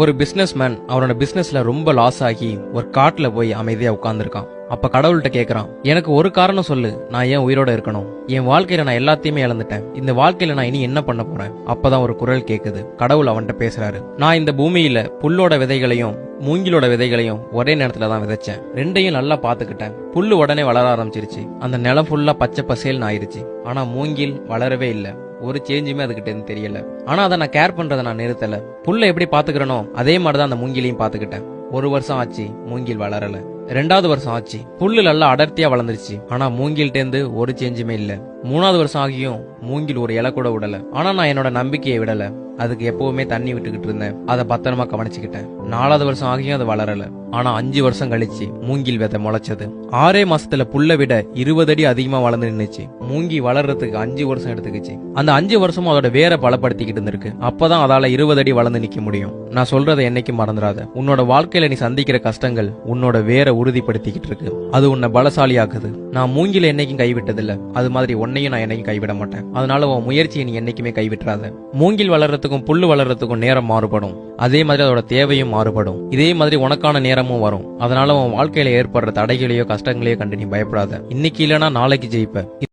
ஒரு business man அவனோட பிசினஸ்ல ரொம்ப லாஸ் ஆகி ஒரு காட்டுல போய் அமைதியா உட்கார்ந்துருக்கான். அப்ப கடவுள்கிட்ட கேக்குறான், எனக்கு ஒரு காரணம் சொல்லு, நான் ஏன் உயிரோட இருக்கணும்? என் வாழ்க்கையில நான் எல்லாத்தையுமே இழந்துட்டேன். இந்த வாழ்க்கையில நான் இனி என்ன பண்ண போறேன்? அப்பதான் ஒரு குரல் கேக்குது. கடவுள் அவன்கிட்ட பேசுறாரு. நான் இந்த பூமியில புல்லோட விதைகளையும் மூங்கிலோட விதைகளையும் ஒரே நேரத்துல தான் விதைச்சேன். ரெண்டையும் நல்லா பாத்துக்கிட்டேன். புல்லு உடனே வளர ஆரம்பிச்சிருச்சு. அந்த நிலம் ஃபுல்லா பச்சை பசேல்னு ஆயிருச்சு. ஆனா மூங்கில் வளரவே இல்ல. ஒரு சேஞ்சுமே அதுகிட்ட இருந்து தெரியல. ஆனா அதை நான் கேர் பண்றதை நான் நிறுத்தல. புல்லை எப்படி பாத்துக்கிறனோ அதே மாதிரிதான் அந்த மூங்கிலையும் பாத்துக்கிட்டேன். ஒரு வருஷம் ஆச்சு, மூங்கில் வளரல. 2வது வருஷம் ஆச்சு, புல்லு நல்லா அடர்த்தியா வளர்ந்துருச்சு. ஆனா மூங்கில்ட்ட இருந்து ஒரு சேஞ்சுமே இல்ல. 3வது வருஷம் ஆகியும் மூங்கில் ஒரு இலை கூட விடல. ஆனா நான் என்னோட நம்பிக்கையை விடல. அதுக்கு எப்பவுமே தண்ணி விட்டுக்கிட்டு இருந்தேன். அதை பத்திரமா கவனிச்சுக்கிட்டேன். 4வது வருஷம் ஆகியும் அது வளரல. ஆனா 5 வருஷம் கழிச்சு மூங்கில் விதை முளைச்சது. 6 மாசத்துல புல்லை விட 20 அடி அதிகமா வளர்ந்து நின்னுச்சு. மூங்கி வளர்றதுக்கு 5 வருஷம் எடுத்துக்கிச்சு. அந்த 5 வருஷமும் அதோட வேரை பலப்படுத்திக்கிட்டு இருந்திருக்கு. அப்பதான் அதால 20 அடி வளர்ந்து நிக்க முடியும். நான் சொல்றதை என்னைக்கும் மறந்துடாத. உன்னோட வாழ்க்கையில நீ சந்திக்கிற கஷ்டங்கள் உன்னோட வேரை உறுதிப்படுத்திக்கிட்டு இருக்கு. அது உன்னை பலசாலி ஆக்குது. நான் மூங்கில என்னைக்கும் கைவிட்டதில்ல. அது மாதிரி உன்னையும் நான் என்னைக்கும் கைவிட மாட்டேன். அதனால உன் முயற்சியை நீ என்னைக்குமே கைவிட்டுறாத. மூங்கில் வளர்றதுக்கும் புல்லு வளர்றதுக்கும் நேரம் மாறுபடும். அதே மாதிரி அதோட தேவையும் மாறுபடும். இதே மாதிரி உனக்கான நேரமும் வரும். அதனால உன் வாழ்க்கையில ஏற்படுற தடைகளையோ கஷ்டங்களையோ கண்டு நீ பயப்படாத. இன்னைக்கு இல்லைன்னா நாளைக்கு ஜெயிப்ப.